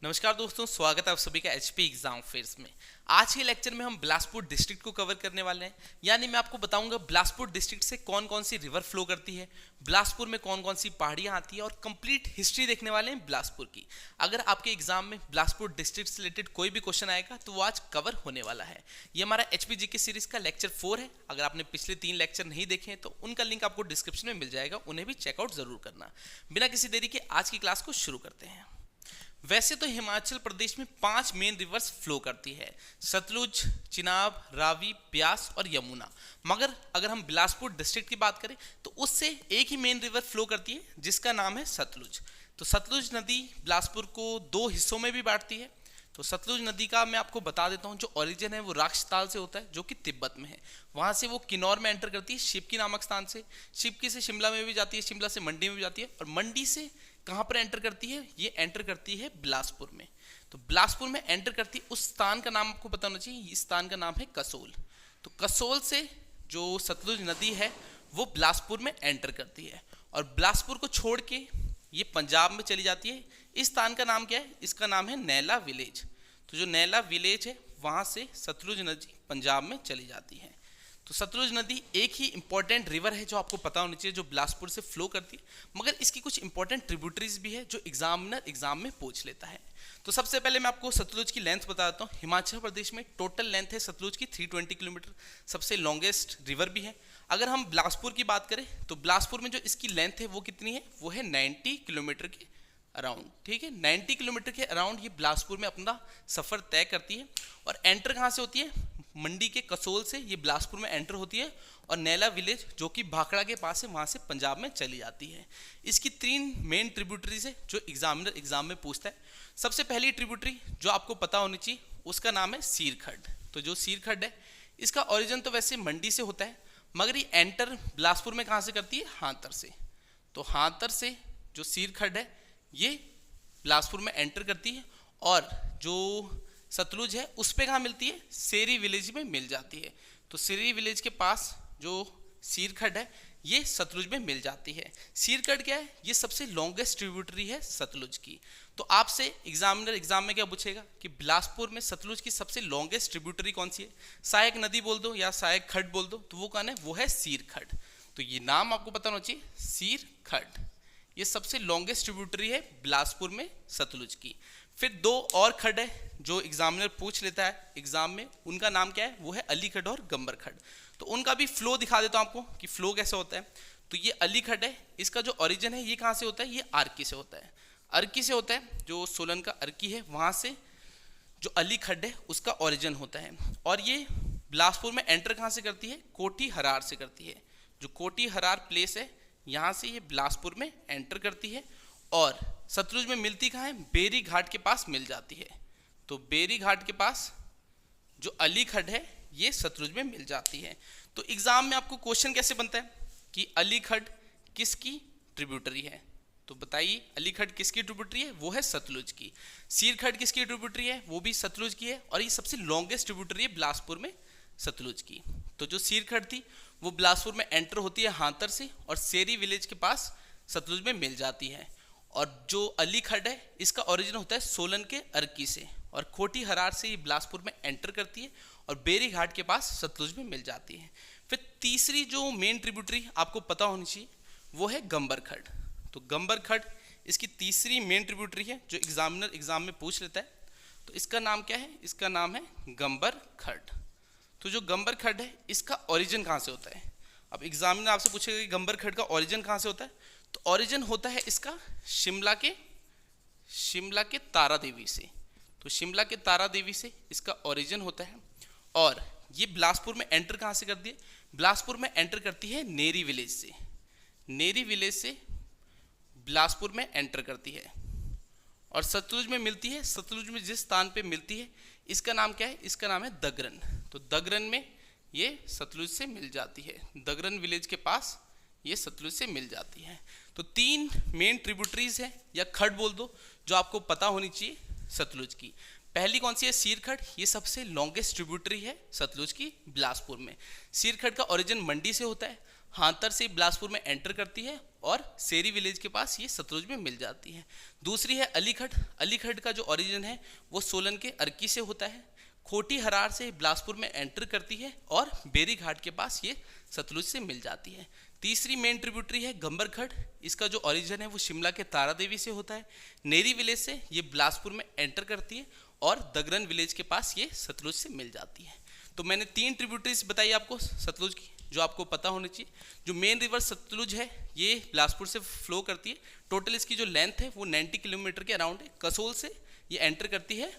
नमस्कार दोस्तों, स्वागत है आप सभी का एचपी एग्जाम फेयर्स में। आज के लेक्चर में हम बिलासपुर डिस्ट्रिक्ट को कवर करने वाले हैं। यानी मैं आपको बताऊंगा बिलासपुर डिस्ट्रिक्ट से कौन कौन सी रिवर फ्लो करती है, बिलासपुर में कौन कौन सी पहाड़ियां आती है और कंप्लीट हिस्ट्री देखने वाले हैं बिलासपुर की। अगर आपके एग्जाम में बिलासपुर डिस्ट्रिक्ट से रिलेटेड कोई भी क्वेश्चन आएगा तो वो आज कवर होने वाला है। ये हमारा एचपी जीके सीरीज का लेक्चर 4 है। अगर आपने पिछले 3 लेक्चर नहीं देखे हैं तो उनका लिंक आपको डिस्क्रिप्शन में मिल जाएगा, उन्हें भी चेकआउट जरूर करना। बिना किसी देरी के आज की क्लास को शुरू करते हैं। वैसे तो हिमाचल प्रदेश में 5 मेन रिवर्स फ्लो करती है, सतलुज, चिनाब, रावी, ब्यास और यमुना। मगर अगर हम बिलासपुर डिस्ट्रिक्ट की बात करें तो उससे एक ही मेन रिवर फ्लो करती है जिसका नाम है सतलुज। तो सतलुज नदी बिलासपुर को 2 हिस्सों में भी बांटती है। तो सतलुज नदी का मैं आपको बता देता हूँ, जो ओरिजिन है वो राक्षताल से होता है जो कि तिब्बत में है। वहाँ से वो किन्नौर में एंटर करती है शिवकी नामक स्थान से। शिवकी से शिमला में भी जाती है, शिमला से मंडी में भी जाती है और मंडी से कहाँ पर एंटर करती है, ये एंटर करती है बिलासपुर में। तो बिलासपुर में एंटर करती है, उस स्थान का नाम आपको पता होना चाहिए। इस स्थान का नाम है कसोल। तो कसोल से जो सतलुज नदी है वो बिलासपुर में एंटर करती है और बिलासपुर को छोड़ के ये पंजाब में चली जाती है। इस स्थान का नाम क्या है, इसका नाम है नैला विलेज। तो जो नैला विलेज है वहाँ से सतलुज नदी पंजाब में चली जाती है। तो सतलुज नदी एक ही इंपॉर्टेंट रिवर है जो आपको पता होनी चाहिए, जो बिलासपुर से फ्लो करती है। मगर इसकी कुछ इंपॉर्टेंट ट्रिब्यूटरीज भी है जो एग्जामिनर एग्जाम में पूछ लेता है। तो सबसे पहले मैं आपको सतलुज की लेंथ बताता हूँ। हिमाचल प्रदेश में टोटल लेंथ है सतलुज की 320 किलोमीटर, सबसे लॉन्गेस्ट रिवर भी है। अगर हम बिलासपुर की बात करें तो बिलासपुर में जो इसकी लेंथ है वो कितनी है, वो है 90 किलोमीटर के अराउंड। ठीक है, 90 किलोमीटर के अराउंड ये बिलासपुर में अपना सफर तय करती है। और एंटर कहाँ से होती है, मंडी के कसोल से ये बिलासपुर में एंटर होती है और नैला विलेज जो कि भाखड़ा के पास है वहाँ से पंजाब में चली जाती है। इसकी 3 मेन ट्रिब्यूटरीज है जो एग्जामिनर एग्जाम में पूछता है। सबसे पहली ट्रिब्यूटरी जो आपको पता होनी चाहिए उसका नाम है सीरखड्ड। तो जो सीरखड्ड है इसका ओरिजिन तो वैसे मंडी से होता है, मगर ये एंटर बिलासपुर में कहाँ से करती है, हांतर से। तो हांतर से जो सीरखड्ड है ये बिलासपुर में एंटर करती है और जो सतलुज है उस पे कहाँ मिलती है, सेरी विलेज में मिल जाती है। तो सेरी विलेज के पास जो सीरखड्ड है ये सतलुज में मिल जाती है। सीरखड्ड क्या है, ये सबसे लॉन्गेस्ट ट्रिब्यूटरी है सतलुज की। तो आपसे एग्जामिनर एग्जाम में क्या पूछेगा कि बिलासपुर में सतलुज की सबसे लॉन्गेस्ट ट्रिब्यूटरी कौन सी है, सहायक नदी बोल दो या सहायक खड्ड बोल दो, तो वो कौन है, वो है सीरखड्ड। तो ये नाम आपको पता होना चाहिए, सीरखड्ड। ये सबसे लॉन्गेस्ट ट्रिब्यूटरी है बिलासपुर में सतलुज की। फिर 2 और खड्ड है जो एग्जामिनर पूछ लेता है एग्जाम में, उनका नाम क्या है, वो है अली खड्ड और गंबर खड्ड। तो उनका भी फ्लो दिखा देता हूं आपको कि फ्लो कैसे होता है। तो ये अली खड्ड है, इसका जो ओरिजिन है ये कहाँ से होता है, ये अर्की से होता है। अर्की से होता है, जो सोलन का अर्की है वहाँ से जो अली खड्ड है उसका ओरिजिन होता है। और ये बिलासपुर में एंटर कहाँ से करती है, कोठी हरार से करती है। जो कोठी हरार प्लेस है यहाँ से ये बिलासपुर में एंटर करती है और सतलुज में मिलती कहाँ है, बेरी घाट के पास मिल जाती है। तो बेरी घाट के पास जो अली खड्ड है ये सतलुज में मिल जाती है। तो एग्जाम में आपको क्वेश्चन कैसे बनता है कि अली खड्ड किसकी ट्रिब्यूटरी है, तो बताइए अली खड्ड किसकी ट्रिब्यूटरी है, वो है सतलुज की। सीरखड्ड किसकी ट्रिब्यूटरी है, वो भी सतलुज की है और ये सबसे लॉन्गेस्ट ट्रिब्यूटरी है बिलासपुर में सतलुज की। तो जो सीरखड्ड थी वो बिलासपुर में एंटर होती है हांतर से और सेरी विलेज के पास सतलुज में मिल जाती है। और जो अली खड्ड है इसका ओरिजिन होता है सोलन के अर्की से और कोठी हरार से ये बिलासपुर में एंटर करती है और बेरी घाट के पास सतलुज में मिल जाती है। फिर तीसरी जो मेन ट्रिब्यूटरी आपको पता होनी चाहिए वो है गंबर खड्ड। तो गंबर खड्ड इसकी तीसरी मेन ट्रिब्यूटरी है जो एग्जामिनर एग्जाम में पूछ लेता है। तो इसका नाम क्या है, इसका नाम है गंबर खड्ड। तो जो गंबर खड्ड है इसका ओरिजिन कहाँ से होता है, अब एग्जामिनर आपसे पूछेगा कि गंबर खड्ड का ओरिजिन कहाँ से होता है, तो ओरिजिन होता है इसका शिमला के तारा देवी से। तो शिमला के तारा देवी से इसका ओरिजिन होता है और ये बिलासपुर में एंटर कहाँ से करती है, बिलासपुर में एंटर करती है नेरी विलेज से। नेरी विलेज से बिलासपुर में एंटर करती है और सतलुज में मिलती है। सतलुज में जिस स्थान पे मिलती है इसका नाम क्या है, इसका नाम है दगरन। तो दगरन में ये सतलुज से मिल जाती है, दगरन विलेज के पास ये सतलुज से मिल जाती है। तो 3 मेन ट्रिब्यूटरीज है या खड्ड बोल दो जो आपको पता होनी चाहिए सतलुज की। पहली कौन सी है, सीरखड्ड। ये सबसे लॉन्गेस्ट ट्रिब्यूटरी है सतलुज की बिलासपुर में। सीरखड्ड का ओरिजिन मंडी से होता है, हांतर से बिलासपुर में एंटर करती है और सेरी विलेज के पास ये सतलुज में मिल जाती है। दूसरी है अलीखड़। अलीखड़ का जो ओरिजिन है वो सोलन के अर्की से होता है। खोटी हरार से बिलासपुर में एंटर करती है और बेरी घाट के पास ये सतलुज से मिल जाती है। तीसरी मेन ट्रिब्यूटरी है गंबरखड़। इसका जो ओरिजिन है वो शिमला के तारा देवी से होता है। नेरी विलेज से ये बिलासपुर में एंटर करती है और दगरन विलेज के पास ये सतलुज से मिल जाती है। तो मैंने 3 ट्रिब्यूटरीज बताई आपको सतलुज की जो आपको पता होनी चाहिए। जो मेन रिवर सतलुज है ये बिलासपुर से फ्लो करती है। टोटल इसकी जो लेंथ है वो 90 किलोमीटर के अराउंड है। कसोल से ये एंटर करती है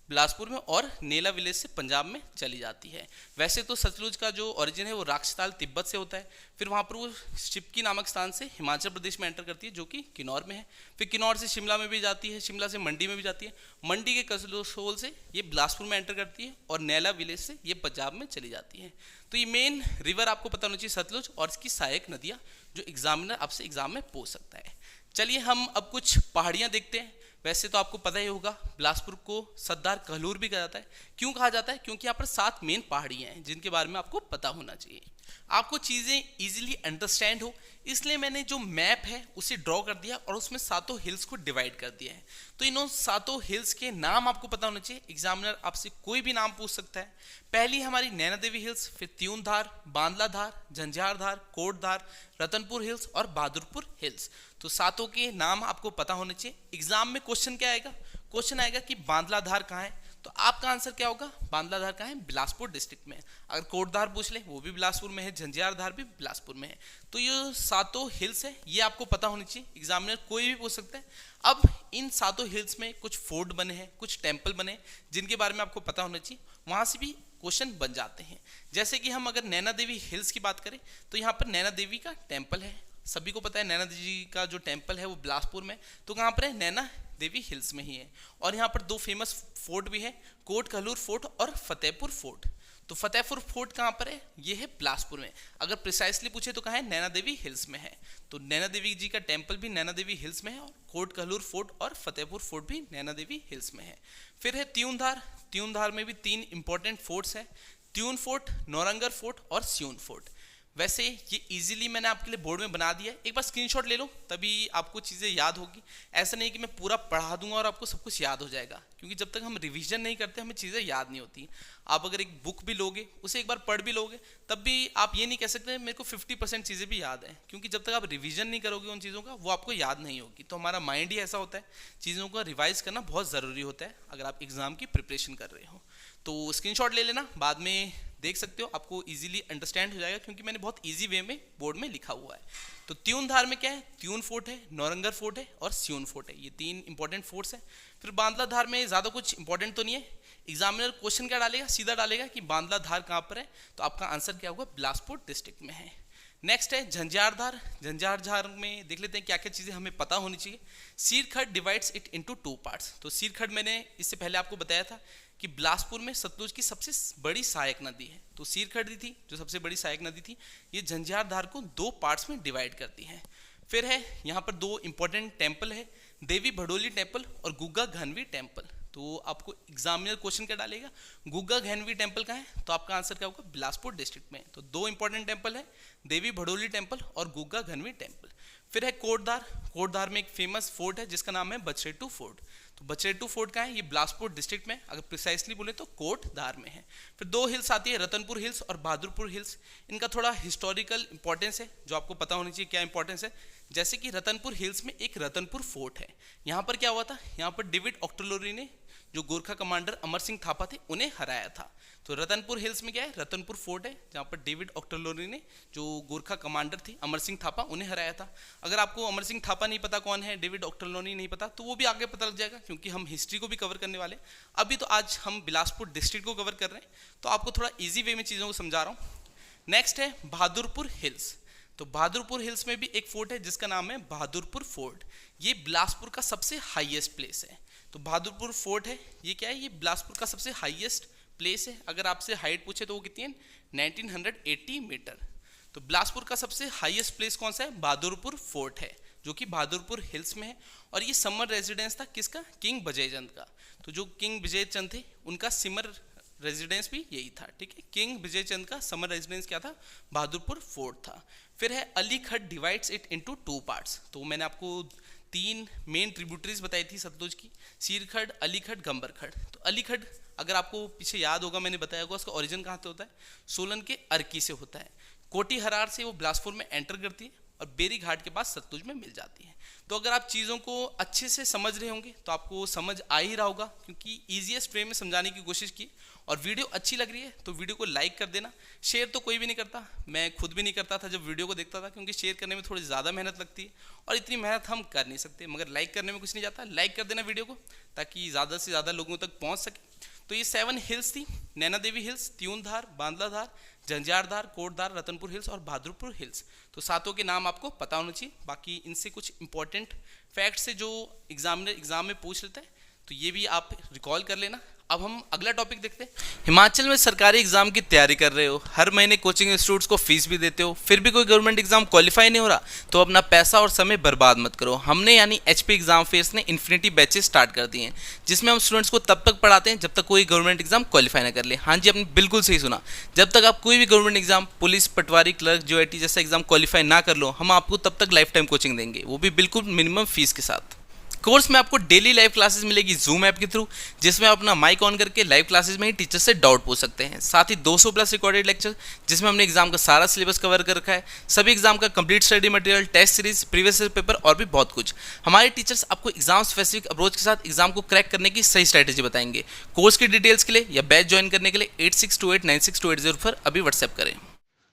बिलासपुर में और नेला विलेज से पंजाब में चली जाती है। वैसे तो सतलुज का जो ओरिजिन है वो राक्षताल तिब्बत से होता है। फिर वहाँ पर वो शिपकी नामक स्थान से हिमाचल प्रदेश में एंटर करती है जो कि किन्नौर में है। फिर किन्नौर से शिमला में भी जाती है, शिमला से मंडी में भी जाती है। मंडी के कसोल से ये बिलासपुर में एंटर करती है और नेला विलेज से ये पंजाब में चली जाती है। तो ये मेन रिवर आपको पता होना चाहिए सतलुज और इसकी सहायक नदियाँ जो एग्जामिनर आपसे एग्जाम में पूछ सकता है। चलिए हम अब कुछ पहाड़ियाँ देखते हैं। वैसे तो आपको पता ही होगा बिलासपुर को सत्तार कहलूर भी कहा जाता है। क्यों कहा जाता है? क्योंकि यहाँ पर 7 मेन पहाड़ियाँ हैं जिनके बारे में आपको पता होना चाहिए। आपको चीज़ें इजीली अंडरस्टैंड हो इसलिए मैंने जो मैप है उसे ड्रॉ कर दिया और उसमें 7 हिल्स को डिवाइड कर दिया है। तो इन 7 हिल्स के नाम आपको पता होना चाहिए। एग्जामिनर आपसे कोई भी नाम पूछ सकता है। पहली हमारी नैना देवी हिल्स, फिर त्यूनधार, बांदलाधार, झंझारधार, कोटधार, रतनपुर हिल्स और बहादुरपुर हिल्स। तो 7 के नाम आपको पता होने चाहिए। एग्जाम में क्वेश्चन क्या आएगा? क्वेश्चन आएगा कि बांदलाधार कहाँ है, तो आपका आंसर क्या होगा? बांदलाधार कहाँ है? बिलासपुर डिस्ट्रिक्ट में है। अगर कोटधार पूछ ले वो भी बिलासपुर में है, झंझारधार भी बिलासपुर में है। तो ये 7 हिल्स है ये आपको पता होनी चाहिए। एग्जामिनर कोई भी पूछ सकता है। अब इन 7 हिल्स में कुछ फोर्ट बने हैं, कुछ टेम्पल बने जिनके बारे में आपको पता होना चाहिए। वहाँ से भी क्वेश्चन बन जाते हैं। जैसे कि हम अगर नैना देवी हिल्स की बात करें तो यहाँ पर नैना देवी का टेम्पल है। सभी को पता है नैना देवी का जो टेम्पल है वो बिलासपुर में, तो कहाँ पर है? नैना देवी हिल्स में ही है। और यहाँ पर 2 फेमस फोर्ट भी है, कोट कहलूर फोर्ट और फतेहपुर फोर्ट। तो फतेहपुर फोर्ट कहाँ पर है? ये है बिलासपुर में। अगर प्रिसाइसली पूछे तो कहाँ है? नैना देवी हिल्स में है। तो नैना देवी जी का टेम्पल भी नैना देवी हिल्स में है और कोट कहलूर फोर्ट और फतेहपुर फोर्ट भी नैना देवी हिल्स में है। फिर है त्यूनधार। त्यूनधार में भी 3 इंपॉर्टेंट फोर्ट्स हैं, त्यून फोर्ट, नौरंगर फोर्ट और स्यून फोर्ट। वैसे ये इजीली मैंने आपके लिए बोर्ड में बना दिया है, एक बार स्क्रीनशॉट ले लो तभी आपको चीज़ें याद होगी। ऐसा नहीं कि मैं पूरा पढ़ा दूंगा और आपको सब कुछ याद हो जाएगा, क्योंकि जब तक हम रिवीजन नहीं करते हमें चीज़ें याद नहीं होती। आप अगर एक बुक भी लोगे उसे एक बार पढ़ भी लोगे तब भी आप ये नहीं कह सकते मेरे को 50% चीज़ें भी याद है, क्योंकि जब तक आप रिवीजन नहीं करोगे उन चीज़ों का वो आपको याद नहीं होगी। तो हमारा माइंड ही ऐसा होता है, चीज़ों को रिवाइज करना बहुत ज़रूरी होता है अगर आप एग्ज़ाम की प्रिपरेशन कर रहे हो। तो स्क्रीनशॉट ले लेना, बाद में देख सकते हो, आपको इजीली अंडरस्टैंड हो जाएगा क्योंकि मैंने बहुत इजी वे में बोर्ड में लिखा हुआ है। तो त्यूनधार में क्या है? त्यून फोर्ट है, नौरंगर फोर्ट है और स्यून फोर्ट है। ये 3 इंपॉर्टेंट फोर्ट्स हैं। फिर बांदलाधार में ज़्यादा कुछ इंपॉर्टेंट तो नहीं है। एग्जामिनर क्वेश्चन क्या डालेगा? सीधा डालेगा कि बांदलाधार कहाँ पर है, तो आपका आंसर क्या होगा? बिलासपुर डिस्ट्रिक्ट में है। नेक्स्ट है झंझारधार। झंझारधार में देख लेते हैं क्या क्या चीज़ें हमें पता होनी चाहिए। सीरखड़ डिवाइड्स इट इनटू 2 पार्ट्स। तो सीरखड़ मैंने इससे पहले आपको बताया था कि बिलासपुर में सतलुज की सबसे बड़ी सहायक नदी है। तो सीरखड़ थी जो सबसे बड़ी सहायक नदी थी, ये झंझारधार को 2 पार्ट्स में डिवाइड करती है। फिर है यहाँ पर 2 इंपॉर्टेंट टेम्पल है, देवी भड़ोली टेम्पल और गुग्गा घनवी टेम्पल। तो आपको एग्जामिनर क्वेश्चन क्या डालेगा? गुग्गा घनवी टेम्पल कहाँ है, तो आपका आंसर क्या होगा? बिलासपुर डिस्ट्रिक्ट में। तो 2 इंपॉर्टेंट टेम्पल है, देवी भड़ोली टेम्पल और गुग्गा घनवी टेम्पल। फिर है कोटधार। कोटधार में एक फेमस फोर्ट है जिसका नाम है बचरेटू फोर्ट। तो बचरेटू फोर्ट कहाँ है? ये बिलासपुर डिस्ट्रिक्ट में, अगर प्रिसाइसली बोले तो कोटधार में है। फिर 2 हिल्स आती है, रतनपुर हिल्स और बहादुरपुर हिल्स। इनका थोड़ा हिस्टोरिकल इंपॉर्टेंस है जो आपको पता होनी चाहिए। क्या इंपॉर्टेंस है? जैसे कि रतनपुर हिल्स में एक रतनपुर फोर्ट है। यहाँ पर क्या हुआ था? यहाँ पर डेविड ऑक्टोलोरी ने जो गोरखा कमांडर अमर सिंह थापा थे उन्हें हराया था। तो रतनपुर हिल्स में क्या है? रतनपुर फोर्ट है जहाँ पर डेविड ऑक्टोलोरी ने जो गोरखा कमांडर थे अमर सिंह थापा उन्हें हराया था। अगर आपको अमर सिंह थापा नहीं पता कौन है, डेविड ऑक्टोलोरी नहीं पता, तो वो भी आगे पता लग जाएगा क्योंकि हम हिस्ट्री को भी कवर करने वाले। अभी तो आज हम बिलासपुर डिस्ट्रिक्ट को कवर कर रहे हैं, तो आपको थोड़ा ईजी वे में चीज़ों को समझा रहा हूँ। नेक्स्ट है बहादुरपुर हिल्स। तो बहादुरपुर हिल्स में भी एक फोर्ट है जिसका नाम है बहादुरपुर फोर्ट। ये बिलासपुर का सबसे हाईएस्ट प्लेस है। तो बहादुरपुर फोर्ट है, ये क्या है? ये बिलासपुर का सबसे हाईएस्ट प्लेस है। अगर आपसे हाइट पूछे तो वो कितनी है? 1980 मीटर। तो बिलासपुर का सबसे हाईएस्ट प्लेस कौन सा है? बहादुरपुर फोर्ट है जो कि बहादुरपुर हिल्स में है। और ये समर रेजिडेंस था किसका? किंग विजयचंद का। तो जो किंग विजयचंद थे उनका समर रेजिडेंस भी यही था, ठीक है। किंग विजय चंद का समर रेजिडेंस क्या था, बहादुरपुर फोर्ट था। फिर है अली खड डिवाइड्स इट इनटू 2 पार्ट्स। तो मैंने आपको 3 मेन ट्रिब्यूटरीज बताई थी सतलुज की, सीरखड, अलीखड, गंबरखड। तो अलीखड अगर आपको पीछे याद होगा मैंने बताया होगा उसका ओरिजिन कहाँ से होता है, सोलन के अर्की से होता है। कोटी हरार से वो बिलासपुर में एंटर करती है और बेरी घाट के बाद सतलुज में मिल जाती है। तो अगर आप चीज़ों को अच्छे से समझ रहे होंगे तो आपको समझ आ ही रहा होगा, क्योंकि ईजीएस्ट वे में समझाने की कोशिश की। और वीडियो अच्छी लग रही है तो वीडियो को लाइक कर देना। शेयर तो कोई भी नहीं करता, मैं खुद भी नहीं करता था जब वीडियो को देखता था, क्योंकि शेयर करने में थोड़ी ज़्यादा मेहनत लगती है और इतनी मेहनत हम कर नहीं सकते। मगर लाइक करने में कुछ नहीं जाता, लाइक कर देना वीडियो को ताकि ज़्यादा से ज़्यादा लोगों तक पहुँच सके। तो ये 7 हिल्स थी, नैना देवी हिल्स, त्यूनधार, बांदलाधार, जंजारधार, कोटधार, रतनपुर हिल्स और बहादुरपुर हिल्स। तो सातों के नाम आपको पता होना चाहिए। बाकी इनसे कुछ इंपॉर्टेंट फैक्ट से जो एग्जाम में पूछ लेते हैं तो ये भी आप रिकॉल कर लेना। अब हम अगला टॉपिक देखते हैं। हिमाचल में सरकारी एग्जाम की तैयारी कर रहे हो, हर महीने कोचिंग इंस्टीट्यूट्स को फीस भी देते हो, फिर भी कोई गवर्नमेंट एग्जाम क्वालिफाई नहीं हो रहा, तो अपना पैसा और समय बर्बाद मत करो। हमने यानी एचपी एग्जाम फेयर्स ने इन्फिनिटी बैचेस स्टार्ट कर दिए हैं, जिसमें हम स्टूडेंट्स को तब तक पढ़ाते हैं जब तक कोई गवर्नमेंट एग्जाम क्वालिफाई ना कर ले। हाँ जी, आपने बिल्कुल सही सुना, जब तक आप कोई भी गवर्नमेंट एग्जाम, पुलिस, पटवारी, क्लर्क, जोआईटी जैसा एग्जाम क्वालिफाई ना कर लो, हम आपको तब तक लाइफ टाइम कोचिंग देंगे, वो भी बिल्कुल मिनिमम फीस के साथ। कोर्स में आपको डेली लाइव क्लासेस मिलेगी जूम ऐप के थ्रू, जिसमें आप अपना माइक ऑन करके लाइव क्लासेस में ही टीचर से डाउट पूछ सकते हैं। साथ ही 200 प्लस रिकॉर्डेड लेक्चर, जिसमें हमने एग्जाम का सारा सिलेबस कवर कर रखा है, सभी एग्जाम का complete study material, test series, previous paper और भी बहुत कुछ। हमारे टीचर्स आपको एग्जाम स्पेसिफिक अप्रोच के साथ एग्जाम को क्रैक करने की सही स्ट्रैटेजी बताएंगे। कोर्स की डिटेल्स के लिए या बैच ज्वाइन करने के लिए 86289628 पर अभी व्हाट्सएप करें।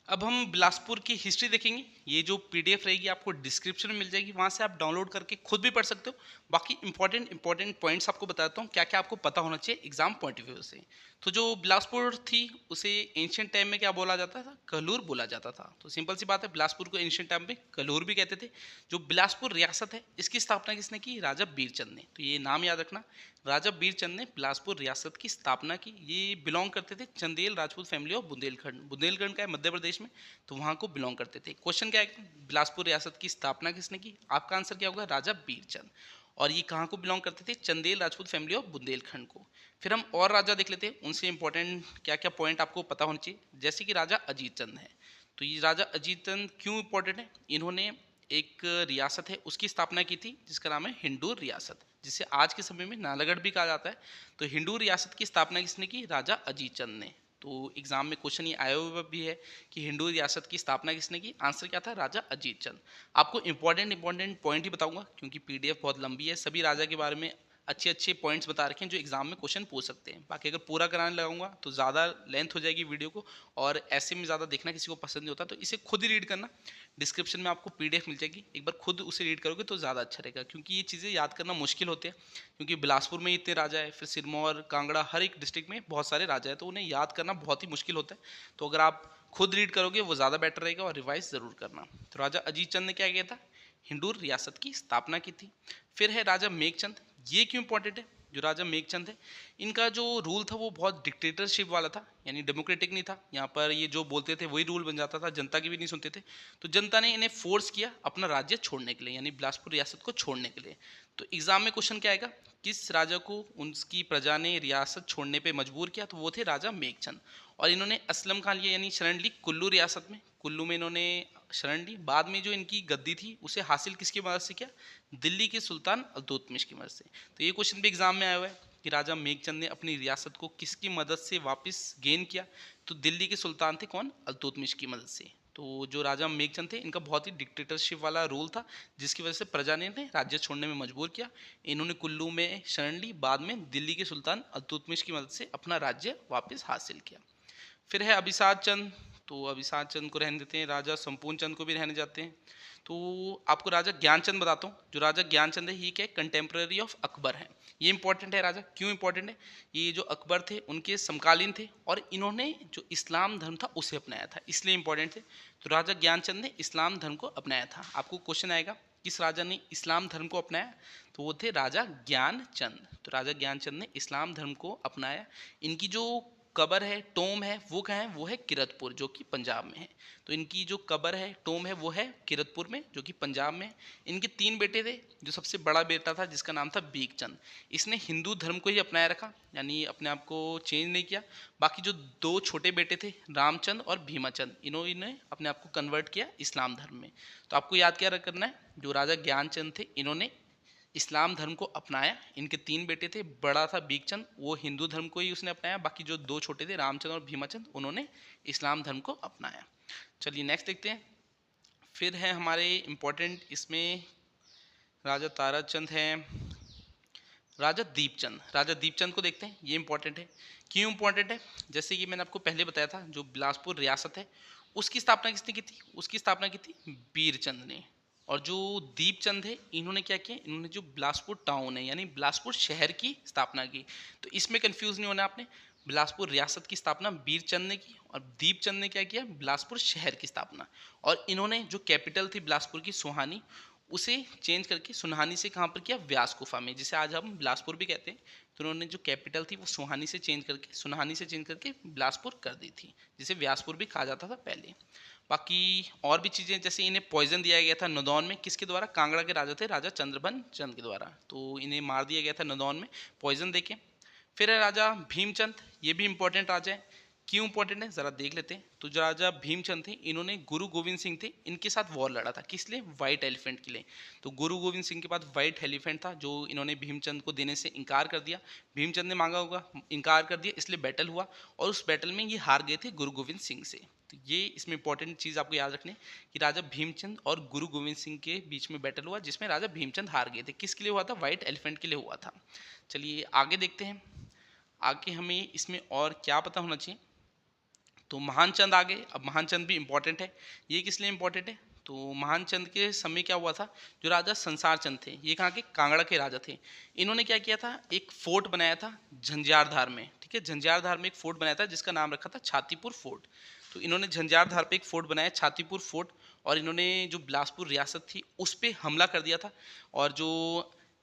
अब हम बिलासपुर की हिस्ट्री देखेंगे। ये जो पीडीएफ रहेगी आपको डिस्क्रिप्शन में मिल जाएगी, वहाँ से आप डाउनलोड करके खुद भी पढ़ सकते हो। बाकी इंपॉर्टेंट पॉइंट्स आपको बताता हूँ क्या क्या आपको पता होना चाहिए एग्जाम पॉइंट ऑफ व्यू से। तो जो बिलासपुर थी उसे एंशियंट टाइम में क्या बोला जाता था, कलूर बोला जाता था। तो सिंपल सी बात है, बिलासपुर को एंशियंट टाइम में कलूर भी कहते थे। जो बिलासपुर रियासत है इसकी स्थापना किसने की, राजा बीरचंद ने। तो ये नाम याद रखना, राजा बीरचंद ने बिलासपुर रियासत की स्थापना की। ये बिलोंग करते थे चंदेल राजपूत फैमिली ऑफ बुंदेलखंड। बुंदेलखंड का है मध्य प्रदेश में, तो वहाँ को बिलोंग करते थे। क्वेश्चन क्या है, बिलासपुर रियासत की स्थापना किसने की, आपका आंसर क्या होगा, राजा बीरचंद। और ये कहाँ को बिलोंग करते थे, चंदेल राजपूत फैमिली ऑफ बुंदेलखंड को। फिर हम और राजा देख लेते हैं, उनसे इंपॉर्टेंट क्या क्या पॉइंट आपको पता होना चाहिए। जैसे कि राजा अजीत चंद है, तो ये राजा अजीत चंद क्यों इंपॉर्टेंट है, इन्होंने एक रियासत है उसकी स्थापना की थी जिसका नाम है हिंडूर रियासत, जिसे आज के समय में नालागढ़ भी कहा जाता है। तो हिंडूर रियासत की स्थापना किसने की, राजा अजीत चंद ने। तो एग्जाम में क्वेश्चन ये आया हुआ भी है कि हिंडूर रियासत की स्थापना किसने की, आंसर क्या था, राजा अजीत चंद। आपको इंपॉर्टेंट पॉइंट ही बताऊंगा क्योंकि पीडीएफ बहुत लंबी है, सभी राजा के बारे में अच्छे पॉइंट्स बता रखे हैं जो एग्जाम में क्वेश्चन पूछ सकते हैं। बाकी अगर पूरा कराने लगाऊंगा तो ज़्यादा लेंथ हो जाएगी वीडियो को, और ऐसे में ज़्यादा देखना किसी को पसंद नहीं होता। तो इसे खुद ही रीड करना, डिस्क्रिप्शन में आपको पीडीएफ मिल जाएगी, एक बार खुद उसे रीड करोगे तो ज़्यादा अच्छा रहेगा, क्योंकि ये चीज़ें याद करना मुश्किल होते हैं। क्योंकि बिलासपुर में इतने राजा है, फिर सिरमौर, कांगड़ा, हर एक डिस्ट्रिक्ट में बहुत सारे राजा है, तो उन्हें याद करना बहुत ही मुश्किल होता है। तो अगर आप खुद रीड करोगे वो ज़्यादा बेटर रहेगा, और रिवाइज ज़रूर करना। तो राजा अजीत चंद ने क्या किया था, हिंडूर रियासत की स्थापना की थी। फिर है राजा मेघचंद, ये क्यों इंपॉर्टेंट है, जो राजा मेघचंद है इनका जो रूल था वो बहुत डिक्टेटरशिप वाला था, यानी डेमोक्रेटिक नहीं था। यहाँ पर ये जो बोलते थे वही रूल बन जाता था, जनता की भी नहीं सुनते थे। तो जनता ने इन्हें फोर्स किया अपना राज्य छोड़ने के लिए, यानी बिलासपुर रियासत को छोड़ने के लिए। तो एग्जाम में क्वेश्चन क्या आएगा, किस राजा को उनकी प्रजा ने रियासत छोड़ने पर मजबूर किया, तो वो थे राजा मेघचंद। और इन्होंने असलम खान लिया, यानी शरण ली कुल्लू रियासत में, कुल्लू में इन्होंने शरण ली। बाद में जो इनकी गद्दी थी उसे हासिल किसकी मदद से किया, दिल्ली के सुल्तान अल्तुतमिश की मदद से। तो ये क्वेश्चन भी एग्जाम में आया हुआ है कि राजा मेघचंद ने अपनी रियासत को किसकी मदद से वापस गेन किया, तो दिल्ली के सुल्तान थे कौन, अल्तुतमिश की मदद से। तो जो राजा मेघचंद थे इनका बहुत ही डिक्टेटरशिप वाला रूल था, जिसकी वजह से प्रजा ने इन्हें राज्य छोड़ने में मजबूर किया। इन्होंने कुल्लू में शरण ली, बाद में दिल्ली के सुल्तान अल्तुतमिश की मदद से अपना राज्य वापस हासिल किया। फिर है अभिसाद चंद, तो अभिसाद चंद को रहने देते हैं, राजा संपूर्ण चंद को भी रहने जाते हैं। तो आपको राजा ज्ञानचंद बताता हूँ। जो राजा ज्ञानचंद है ये क्या, कंटेम्प्रेरी ऑफ अकबर है। ये इंपॉर्टेंट है राजा, क्यों इंपॉर्टेंट है, ये जो अकबर थे उनके समकालीन थे, और इन्होंने जो इस्लाम धर्म था उसे अपनाया था, इसलिए इंपॉर्टेंट थे। तो राजा ज्ञानचंद ने इस्लाम धर्म को अपनाया था। आपको क्वेश्चन आएगा किस राजा ने इस्लाम धर्म को अपनाया, तो वो थे राजा ज्ञानचंद। तो राजा ज्ञानचंद ने इस्लाम धर्म को अपनाया। इनकी जो कब्र है, टोम है, वो कहाँ है? वो है किरतपुर, जो कि पंजाब में है। तो इनकी जो कब्र है, टोम है, वो है किरतपुर में, जो कि पंजाब में है। इनके 3 बेटे थे। जो सबसे बड़ा बेटा था, जिसका नाम था बीकचंद, इसने हिंदू धर्म को ही अपनाया रखा, यानी अपने आप को चेंज नहीं किया। बाकी जो 2 छोटे बेटे थे, रामचंद और भीमाचंद, इन्होंने अपने आप को कन्वर्ट किया इस्लाम धर्म में। तो आपको याद क्या करना है, जो राजा ज्ञानचंद थे, इन्होंने इस्लाम धर्म को अपनाया। इनके 3 बेटे थे, बड़ा था बीकचंद, वो हिंदू धर्म को ही उसने अपनाया। बाकी जो 2 छोटे थे, रामचंद और भीमाचंद, उन्होंने इस्लाम धर्म को अपनाया। चलिए नेक्स्ट देखते हैं। फिर है हमारे इम्पोर्टेंट इसमें राजा ताराचंद हैं, राजा दीपचंद। राजा दीपचंद को देखते हैं, ये इंपॉर्टेंट है। क्यों इंपॉर्टेंट है? जैसे कि मैंने आपको पहले बताया था, जो बिलासपुर रियासत है, उसकी स्थापना किसने की थी? उसकी स्थापना की थी बीरचंद ने। और जो दीपचंद है, इन्होंने क्या किया? इन्होंने जो बिलासपुर टाउन है, यानी बिलासपुर शहर की स्थापना की। तो इसमें कंफ्यूज नहीं होना आपने। बिलासपुर रियासत की स्थापना बीरचंद ने की, और दीपचंद ने क्या किया? बिलासपुर शहर की स्थापना। और इन्होंने जो कैपिटल थी बिलासपुर की, सोहानी, उसे चेंज करके सुनहानी से कहाँ पर किया? व्यास गुफा में, जिसे आज हम बिलासपुर भी कहते हैं। तो उन्होंने जो कैपिटल थी वो सोहानी से चेंज करके, सुनहानी से चेंज करके बिलासपुर कर दी थी, जिसे व्यासपुर भी कहा जाता था पहले। बाकी और भी चीज़ें, जैसे इन्हें पॉइजन दिया गया था नदौन में, किसके द्वारा? कांगड़ा के राजा थे, राजा चंद्रभन चंद के द्वारा। तो इन्हें मार दिया गया था नदौन में पॉइजन देके। फिर है राजा भीमचंद, ये भी इंपॉर्टेंट राजा है। क्यों इंपॉर्टेंट है, जरा देख लेते हैं। तो जो राजा भीमचंद थे, इन्होंने गुरु गोविंद सिंह थे, इनके साथ वॉर लड़ा था। किस लिए? व्हाइट एलिफेंट के लिए। तो गुरु गोविंद सिंह के पास व्हाइट एलिफेंट था, जो इन्होंने भीमचंद को देने से इनकार कर दिया। भीमचंद ने मांगा होगा, इनकार कर दिया, इसलिए बैटल हुआ, और उस बैटल में ये हार गए थे गुरु गोविंद सिंह से। तो ये इसमें इंपॉर्टेंट चीज़ आपको याद रखनी है कि राजा भीमचंद और गुरु गोविंद सिंह के बीच में बैटल हुआ, जिसमें राजा भीमचंद हार गए थे। किसके लिए हुआ था? व्हाइट एलिफेंट के लिए हुआ था। चलिए आगे देखते हैं। आगे हमें इसमें और क्या पता होना चाहिए। तो महान चंद आ गए। अब महान चंद भी इंपॉर्टेंट है। ये किस लिए इंपॉर्टेंट है? तो महान चंद के समय क्या हुआ था? जो राजा संसार चंद थे, ये कहाँ के? कांगड़ा के राजा थे। इन्होंने क्या किया था? एक फोर्ट बनाया था झंझारधार में। ठीक है, झंझारधार में एक फोर्ट बनाया था, जिसका नाम रखा था छातीपुर फोर्ट। तो इन्होंने झंझारधार पे एक फोर्ट बनाया, छातीपुर फोर्ट, और इन्होंने जो बिलासपुर रियासत थी उस पर हमला कर दिया था। और जो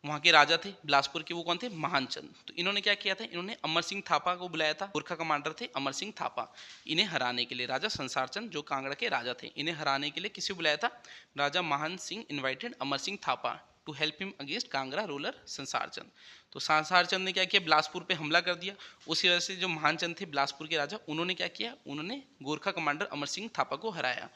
वहाँ के राजा थे बिलासपुर के, वो कौन थे? महान चंद। तो इन्होंने क्या किया था? इन्होंने अमर सिंह थापा को बुलाया था, गोरखा कमांडर थे अमर सिंह थापा, इन्हें हराने के लिए। राजा संसार चंद जो कांगड़ा के राजा थे, इन्हें हराने के लिए किसे बुलाया था? Raja Mahan Singh invited Amar Singh Thapa to help him against Kangra ruler Sansar Chand. तो संसार चंद ने क्या किया? बिलासपुर पे हमला कर दिया। उसी वजह से जो महान चंद थे बिलासपुर के राजा, उन्होंने क्या किया? उन्होंने गोरखा कमांडर अमर सिंह थापा को हराया,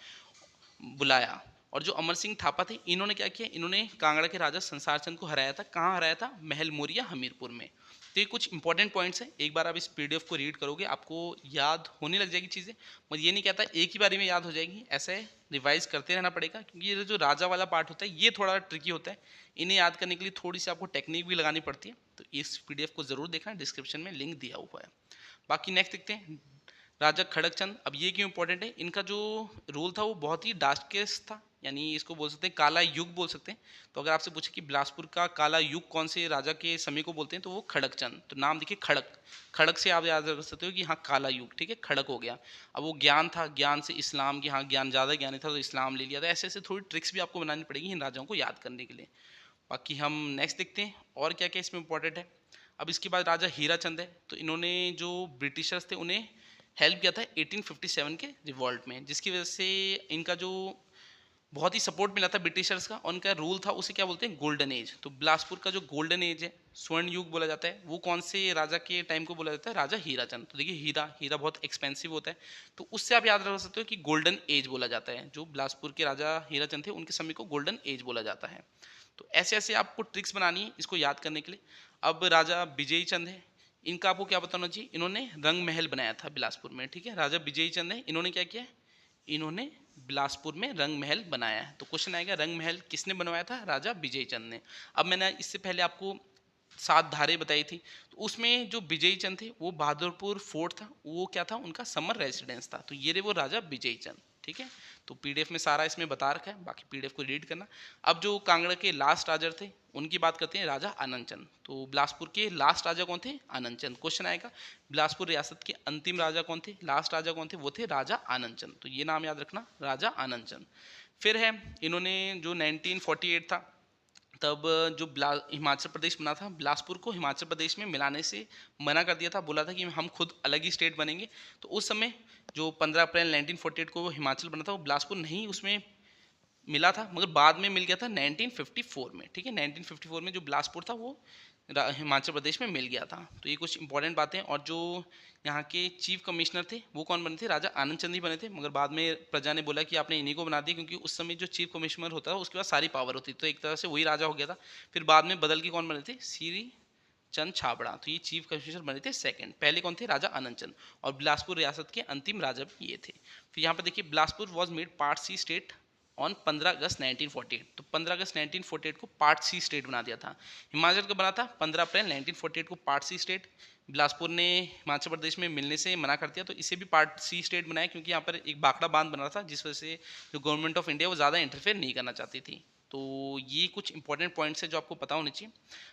बुलाया। और जो अमर सिंह थापा थे, इन्होंने क्या किया? इन्होंने कांगड़ा के राजा संसार चंद को हराया था। कहाँ हराया था? महल मोरिया हमीरपुर में। तो ये कुछ इंपॉर्टेंट पॉइंट्स हैं। एक बार आप इस पीडीएफ को रीड करोगे, आपको याद होने लग जाएगी चीज़ें। मैं ये नहीं कहता एक ही बारी में याद हो जाएगी, ऐसे रिवाइज करते रहना पड़ेगा, क्योंकि ये जो राजा वाला पार्ट होता है, ये थोड़ा ट्रिकी होता है। इन्हें याद करने के लिए थोड़ी सी आपको टेक्निक भी लगानी पड़ती है। तो इस पीडीएफ को जरूर देखना, डिस्क्रिप्शन में लिंक दिया हुआ है। बाकी नेक्स्ट देखते हैं, राजा खड़गचंद। अब ये क्यों इंपॉर्टेंट है? इनका जो रोल था वो बहुत ही डार्केस्ट था, यानी इसको बोल सकते हैं काला युग बोल सकते हैं। तो अगर आपसे पूछे कि बिलासपुर का काला युग कौन से राजा के समय को बोलते हैं, तो वो खड़गचंद। तो नाम देखिए खड़क, खड़क से आप याद कर सकते हो कि हाँ काला युग, ठीक है, खड़क हो गया। अब वो ज्ञान था, ज्ञान से इस्लाम की, हाँ ज्ञान ज़्यादा ज्ञानी था तो इस्लाम ले लिया था। ऐसे ऐसे थोड़ी ट्रिक्स भी आपको बनानी पड़ेगी इन राजाओं को याद करने के लिए। बाकी हम नेक्स्ट देखते हैं और क्या क्या इसमें इंपॉर्टेंट है। अब इसके बाद राजा हीरा चंद है। तो इन्होंने जो ब्रिटिशर्स थे उन्हें हेल्प किया था 1857 के रिवॉल्ट में, जिसकी वजह से इनका जो बहुत ही सपोर्ट मिला था ब्रिटिशर्स का, और उनका रूल था, उसे क्या बोलते हैं? Golden age. तो बिलासपुर का जो गोल्डन एज है, स्वर्ण युग बोला जाता है, वो कौन से राजा के टाइम को बोला जाता है? राजा हीराचंद। तो देखिए हीरा, हीरा बहुत एक्सपेंसिव होता है, तो उससे आप याद रख सकते हो कि गोल्डन एज बोला जाता है। जो बिलासपुर के राजा हीराचंद थे, उनके समय को गोल्डन एज बोला जाता है। तो ऐसे ऐसे आपको ट्रिक्स बनानी है इसको याद करने के लिए। अब राजा विजयी चंद है, इनका आपको क्या बताना चाहिए? इन्होंने रंग महल बनाया था बिलासपुर में, ठीक है। राजा विजयी चंद है, इन्होंने क्या किया? इन्होंने बिलासपुर में रंग महल बनाया है। तो क्वेश्चन आएगा, रंग महल किसने बनवाया था? राजा विजयी चंद ने। अब मैंने इससे पहले आपको 7 धारे बताई थी, तो उसमें जो विजयी चंद थे, वो बहादुरपुर फोर्ट था, वो क्या था? उनका समर रेजिडेंस था। तो ये रहे वो राजा विजयी चंद, ठीक है। तो पीडीएफ में सारा इसमें बता रखा है, बाकी पीडीएफ को रीड करना। अब जो कांगड़ा के लास्ट राजा थे, उनकी बात करते हैं, राजा आनंद चंद। तो बिलासपुर के लास्ट राजा कौन थे? आनंद चंद। क्वेश्चन आएगा, बिलासपुर रियासत के अंतिम राजा कौन थे? लास्ट राजा कौन थे? वो थे राजा आनंद चंद। तो ये नाम याद रखना, राजा आनंद चंद। फिर है, इन्होंने जो 1948 था, तब जो हिमाचल प्रदेश बना था, बिलासपुर को हिमाचल प्रदेश में मिलाने से मना कर दिया था, बोला था कि हम खुद अलग ही स्टेट बनेंगे। तो उस समय जो 15 अप्रैल 1948 को वो हिमाचल बना था, वो बिलासपुर नहीं उसमें मिला था, मगर बाद में मिल गया था 1954 में। ठीक है, 1954 में जो बिलासपुर था वो हिमाचल प्रदेश में मिल गया था। तो ये कुछ इंपॉर्टेंट बातें। और जो यहाँ के चीफ कमिश्नर थे वो कौन बने थे? राजा आनंद चंद ही बने थे, मगर बाद में प्रजा ने बोला कि आपने इन्हीं को बना दिया, क्योंकि उस समय जो चीफ कमिश्नर होता था उसके पास सारी पावर होती, तो एक तरह से वही राजा हो गया था। फिर बाद में बदल के कौन बने थे? श्री चंद छाबड़ा। तो ये चीफ कमिश्नर बने थे सेकंड। पहले कौन थे? राजा आनंद चंद। और बिलासपुर रियासत के अंतिम राजा भी ये थे। फिर यहाँ पर देखिए, Bilaspur was made part C state on 15 August 1948। तो 15 अगस्त 1948 को पार्ट सी स्टेट बना दिया था। हिमाचल का बना था 15 अप्रैल 1948 को पार्ट सी स्टेट। बिलासपुर ने हिमाचल प्रदेश में मिलने से मना कर दिया, तो इसे भी पार्ट सी स्टेट बनाया, क्योंकि यहाँ पर एक बाखड़ा बांध बना था, जिस वजह से जो गवर्नमेंट ऑफ इंडिया वो ज़्यादा इंटरफेयर नहीं करना चाहती थी। तो ये कुछ इंपॉर्टेंट पॉइंट्स है जो आपको पता होने चाहिए।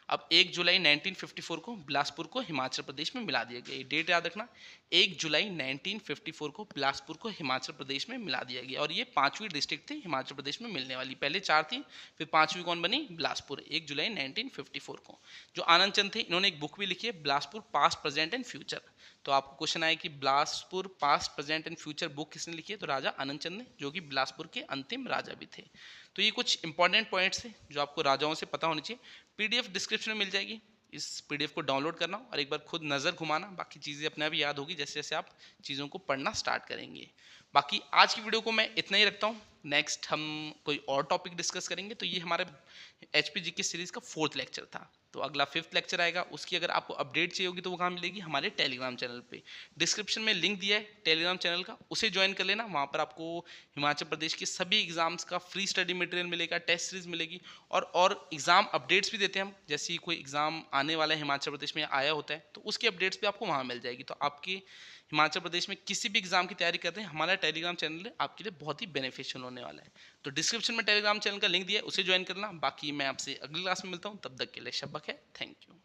अब 1 जुलाई 1954 को बिलासपुर को हिमाचल प्रदेश में मिला दिया गया। ये डेट याद रखना, 1 जुलाई 1954 को बिलासपुर को हिमाचल प्रदेश में मिला दिया गया। और ये 5वीं डिस्ट्रिक्ट थी हिमाचल प्रदेश में मिलने वाली। पहले 4 थी, फिर 5वीं कौन बनी? बिलासपुर, 1 जुलाई 1954 को। जो आनंद चंद थे, इन्होंने एक बुक भी लिखी है, Bilaspur past present and future. तो आपको क्वेश्चन आया कि Bilaspur past present and future book किसने लिखी है? तो राजा आनंद चंद ने, जो कि बिलासपुर के अंतिम राजा भी थे। तो ये कुछ इंपॉर्टेंट पॉइंट्स थे जो आपको राजाओं से पता होनी चाहिए। पीडीएफ डिस्क्रिप्शन में मिल जाएगी, इस पीडीएफ को डाउनलोड करना और एक बार खुद नज़र घुमाना, बाकी चीज़ें अपने आप याद होगी जैसे जैसे आप चीज़ों को पढ़ना स्टार्ट करेंगे। बाकी आज की वीडियो को मैं इतना ही रखता हूँ। नेक्स्ट हम कोई और टॉपिक डिस्कस करेंगे। तो ये हमारे एचपी जीके सीरीज़ का 4th लेक्चर था। तो अगला 5th लेक्चर आएगा, उसकी अगर आपको अपडेट चाहिए होगी तो वो कहाँ मिलेगी? हमारे टेलीग्राम चैनल पे। डिस्क्रिप्शन में लिंक दिया है टेलीग्राम चैनल का, उसे ज्वाइन कर लेना। वहाँ पर आपको हिमाचल प्रदेश के सभी एग्जाम्स का फ्री स्टडी मटेरियल मिलेगा, टेस्ट सीरीज मिलेगी, और एग्जाम अपडेट्स भी देते हैं हम। जैसे ही कोई एग्जाम आने वाला है हिमाचल प्रदेश में आया होता है, तो उसकी अपडेट्स भी आपको वहाँ मिल जाएगी। तो आपके हिमाचल प्रदेश में किसी भी एग्जाम की तैयारी करते हैं, हमारा टेलीग्राम चैनल आपके लिए बहुत ही बेनिफिशियल होने वाला है। तो डिस्क्रिप्शन में टेलीग्राम चैनल का लिंक दिया है, उसे ज्वाइन करना। बाकी मैं आपसे अगली क्लास में मिलता हूँ, तब तक के लिए शब्बक है, थैंक यू।